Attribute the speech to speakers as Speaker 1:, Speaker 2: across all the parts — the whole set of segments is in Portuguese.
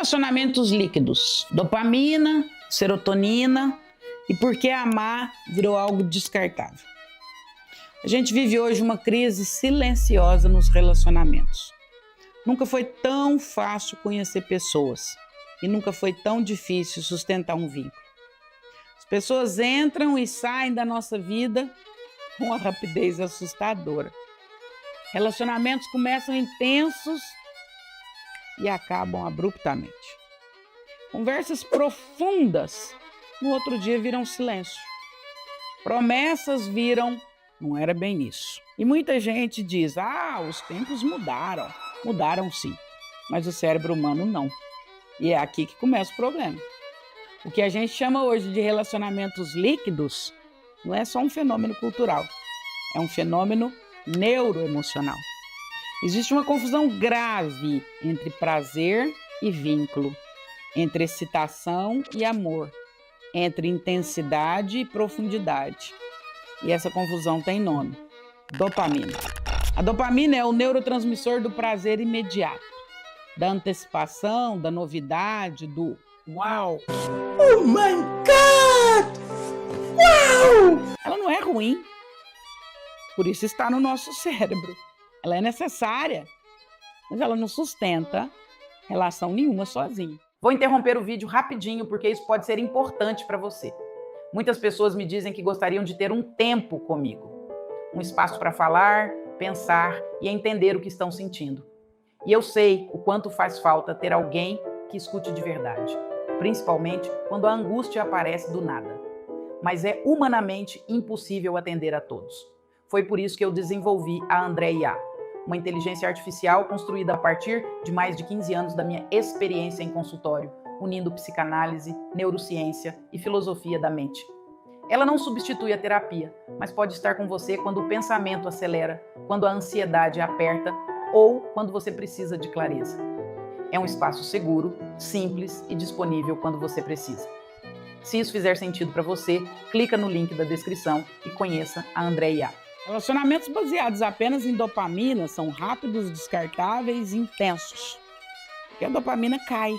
Speaker 1: Relacionamentos líquidos, dopamina, serotonina e por que amar virou algo descartável. A gente vive hoje uma crise silenciosa nos relacionamentos. Nunca foi tão fácil conhecer pessoas e nunca foi tão difícil sustentar um vínculo. As pessoas entram e saem da nossa vida com uma rapidez assustadora. Relacionamentos começam intensos e acabam abruptamente. Conversas profundas, no outro dia viram silêncio. Promessas viram, não era bem isso. E muita gente diz, os tempos mudaram. Mudaram sim, mas o cérebro humano não. E é aqui que começa o problema. O que a gente chama hoje de relacionamentos líquidos não é só um fenômeno cultural, é um fenômeno neuroemocional. Existe uma confusão grave entre prazer e vínculo, entre excitação e amor, entre intensidade e profundidade. E essa confusão tem nome: dopamina. A dopamina é o neurotransmissor do prazer imediato, da antecipação, da novidade, do uau! Oh my God! Uau! Ela não é ruim, por isso está no nosso cérebro. Ela é necessária, mas ela não sustenta relação nenhuma sozinha. Vou interromper o vídeo rapidinho porque isso pode ser importante para você. Muitas pessoas me dizem que gostariam de ter um tempo comigo, um espaço para falar, pensar e entender o que estão sentindo. E eu sei o quanto faz falta ter alguém que escute de verdade, principalmente quando a angústia aparece do nada. Mas é humanamente impossível atender a todos. Foi por isso que eu desenvolvi a André IA, uma inteligência artificial construída a partir de mais de 15 anos da minha experiência em consultório, unindo psicanálise, neurociência e filosofia da mente. Ela não substitui a terapia, mas pode estar com você quando o pensamento acelera, quando a ansiedade aperta ou quando você precisa de clareza. É um espaço seguro, simples e disponível quando você precisa. Se isso fizer sentido para você, clica no link da descrição e conheça a André IA. Relacionamentos baseados apenas em dopamina são rápidos, descartáveis e intensos. Porque a dopamina cai.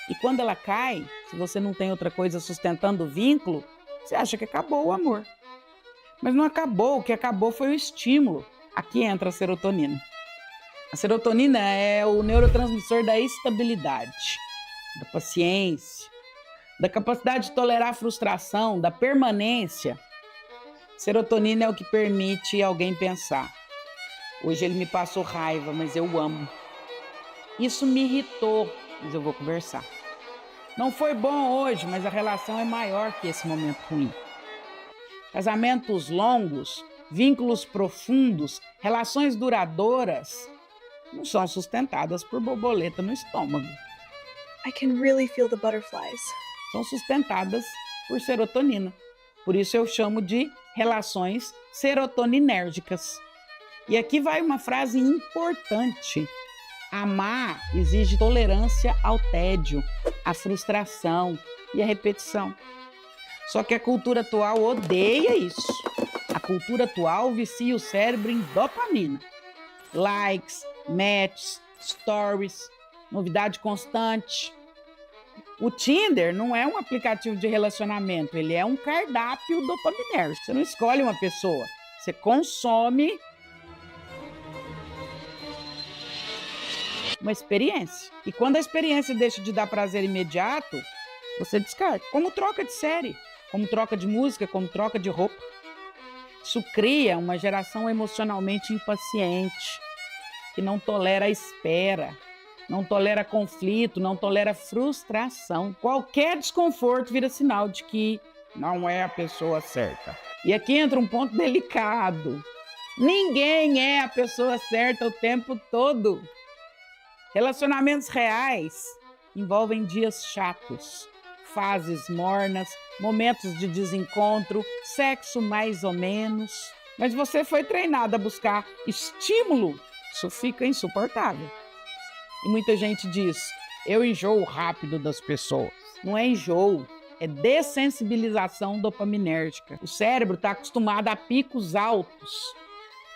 Speaker 1: E quando ela cai, se você não tem outra coisa sustentando o vínculo, você acha que acabou o amor. Mas não acabou, o que acabou foi o estímulo. Aqui entra a serotonina. A serotonina é o neurotransmissor da estabilidade, da paciência, da capacidade de tolerar a frustração, da permanência. Serotonina é o que permite alguém pensar. Hoje ele me passou raiva, mas eu amo. Isso me irritou, mas eu vou conversar. Não foi bom hoje, mas a relação é maior que esse momento ruim. Casamentos longos, vínculos profundos, relações duradouras não são sustentadas por borboleta no estômago.
Speaker 2: I can really feel the butterflies.
Speaker 1: São sustentadas por serotonina. Por isso eu chamo de relações serotoninérgicas. E aqui vai uma frase importante. Amar exige tolerância ao tédio, à frustração e à repetição. Só que a cultura atual odeia isso. A cultura atual vicia o cérebro em dopamina. Likes, matches, stories, novidade constante. O Tinder não é um aplicativo de relacionamento, ele é um cardápio dopaminérgico. Você não escolhe uma pessoa, você consome uma experiência. E quando a experiência deixa de dar prazer imediato, você descarta. Como troca de série, como troca de música, como troca de roupa. Isso cria uma geração emocionalmente impaciente, que não tolera a espera, não tolera conflito, não tolera frustração. Qualquer desconforto vira sinal de que não é a pessoa certa. E aqui entra um ponto delicado. Ninguém é a pessoa certa o tempo todo. Relacionamentos reais envolvem dias chatos, fases mornas, momentos de desencontro, sexo mais ou menos. Mas você foi treinado a buscar estímulo, isso fica insuportável. E muita gente diz, eu enjoo rápido das pessoas. Não é enjoo, é dessensibilização dopaminérgica. O cérebro está acostumado a picos altos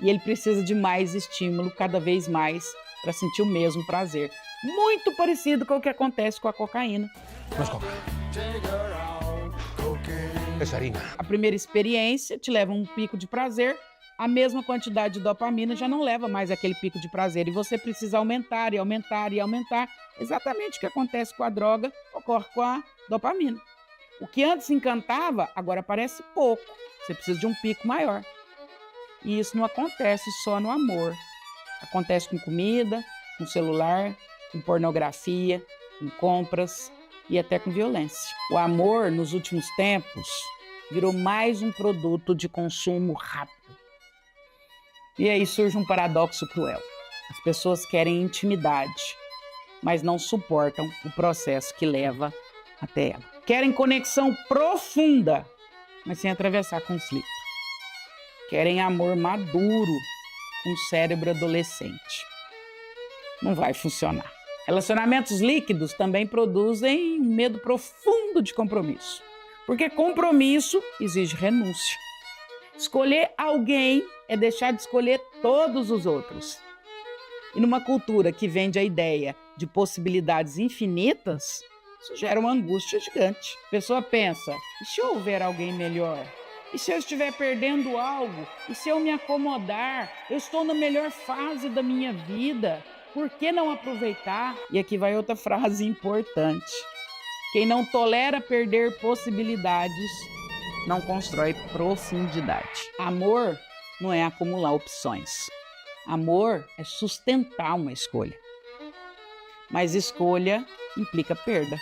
Speaker 1: e ele precisa de mais estímulo cada vez mais para sentir o mesmo prazer. muito parecido com o que acontece com a cocaína.
Speaker 3: No es coca. Es harina.
Speaker 1: A primeira experiência te leva a um pico de prazer, a mesma quantidade de dopamina já não leva mais aquele pico de prazer e você precisa aumentar e aumentar e aumentar. Exatamente o que acontece com a droga ocorre com a dopamina. O que antes encantava, agora parece pouco. Você precisa de um pico maior. E isso não acontece só no amor. Acontece com comida, com celular, com pornografia, com compras e até com violência. O amor, nos últimos tempos, virou mais um produto de consumo rápido. E aí surge um paradoxo cruel. As pessoas querem intimidade, mas não suportam o processo que leva até ela. Querem conexão profunda, mas sem atravessar conflito. Querem amor maduro, com cérebro adolescente. Não vai funcionar. Relacionamentos líquidos também produzem um medo profundo de compromisso. Porque compromisso exige renúncia. Escolher alguém é deixar de escolher todos os outros. E numa cultura que vende a ideia de possibilidades infinitas, isso gera uma angústia gigante. A pessoa pensa, e se houver alguém melhor? E se eu estiver perdendo algo? E se eu me acomodar? Eu estou na melhor fase da minha vida. Por que não aproveitar? E aqui vai outra frase importante. Quem não tolera perder possibilidades, não constrói profundidade. Amor não é acumular opções. Amor é sustentar uma escolha. Mas escolha implica perda.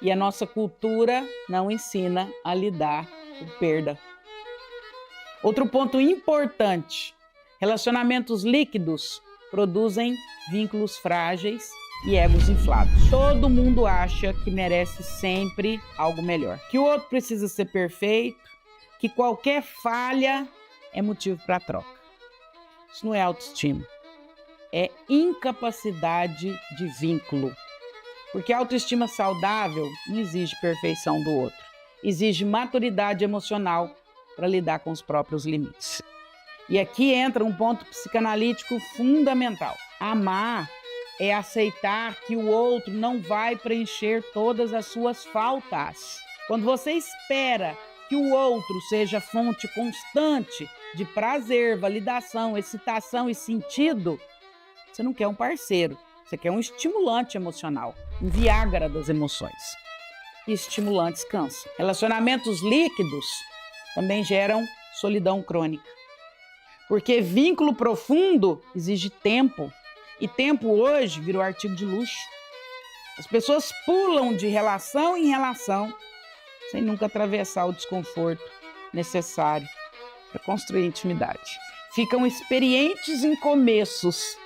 Speaker 1: E a nossa cultura não ensina a lidar com perda. Outro ponto importante: relacionamentos líquidos produzem vínculos frágeis e egos inflados. Todo mundo acha que merece sempre algo melhor, que o outro precisa ser perfeito, que qualquer falha é motivo para troca. Isso não é autoestima, é incapacidade de vínculo. Porque a autoestima saudável não exige perfeição do outro, exige maturidade emocional para lidar com os próprios limites. E aqui entra um ponto psicanalítico fundamental. Amar é aceitar que o outro não vai preencher todas as suas faltas. Quando você espera que o outro seja fonte constante de prazer, validação, excitação e sentido, você não quer um parceiro, você quer um estimulante emocional, um Viagra das emoções. E estimulantes cansam. Relacionamentos líquidos também geram solidão crônica. Porque vínculo profundo exige tempo. E tempo hoje virou artigo de luxo. As pessoas pulam de relação em relação sem nunca atravessar o desconforto necessário para construir intimidade. Ficam experientes em começos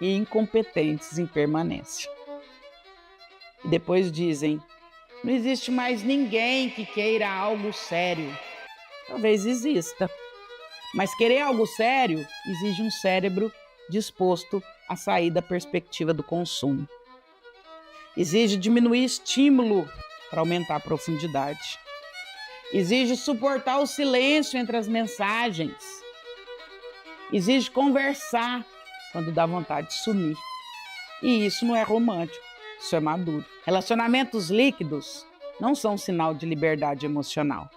Speaker 1: e incompetentes em permanência. E depois dizem, não existe mais ninguém que queira algo sério. Talvez exista. Mas querer algo sério exige um cérebro disposto a sair da perspectiva do consumo. Exige diminuir estímulo para aumentar a profundidade. Exige suportar o silêncio entre as mensagens. Exige conversar quando dá vontade de sumir. E isso não é romântico, isso é maduro. Relacionamentos líquidos não são sinal de liberdade emocional.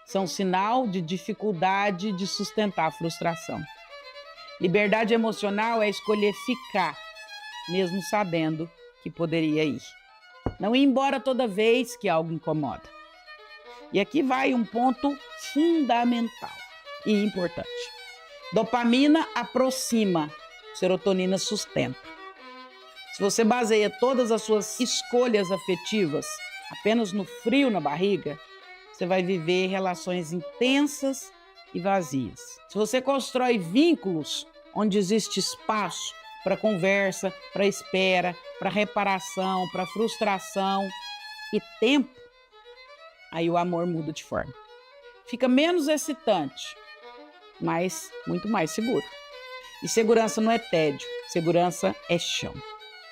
Speaker 1: São sinal de dificuldade de sustentar a frustração. Liberdade emocional é escolher ficar, mesmo sabendo que poderia ir. Não ir embora toda vez que algo incomoda. E aqui vai um ponto fundamental e importante. Dopamina aproxima, serotonina sustenta. Se você baseia todas as suas escolhas afetivas apenas no frio na barriga, você vai viver relações intensas e vazias. Se você constrói vínculos onde existe espaço para conversa, para espera, para reparação, para frustração e tempo, aí o amor muda de forma. Fica menos excitante, mas muito mais seguro. E segurança não é tédio, segurança é chão.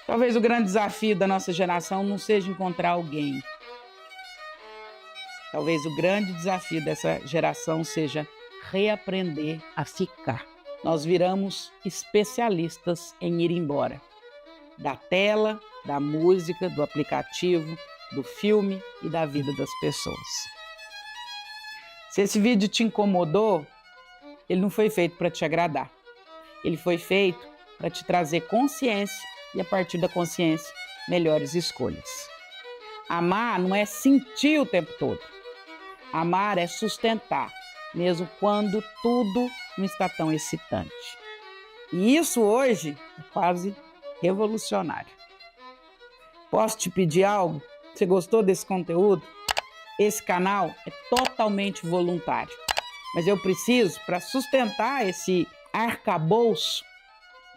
Speaker 1: Talvez o grande desafio da nossa geração não seja encontrar alguém. Talvez o grande desafio dessa geração seja reaprender a ficar. Nós viramos especialistas em ir embora. da tela, da música, do aplicativo, do filme e da vida das pessoas. Se esse vídeo te incomodou, ele não foi feito para te agradar. Ele foi feito para te trazer consciência e, a partir da consciência, melhores escolhas. Amar não é sentir o tempo todo. Amar é sustentar, mesmo quando tudo não está tão excitante. E isso hoje é quase revolucionário. Posso te pedir algo? Você gostou desse conteúdo? Esse canal é totalmente voluntário. Mas eu preciso, para sustentar esse arcabouço,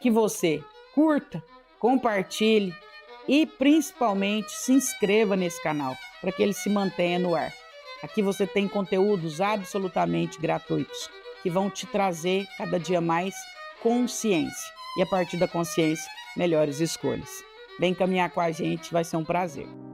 Speaker 1: que você curta, compartilhe e principalmente se inscreva nesse canal para que ele se mantenha no ar. Aqui você tem conteúdos absolutamente gratuitos que vão te trazer cada dia mais consciência e, a partir da consciência, melhores escolhas. Vem caminhar com a gente, vai ser um prazer.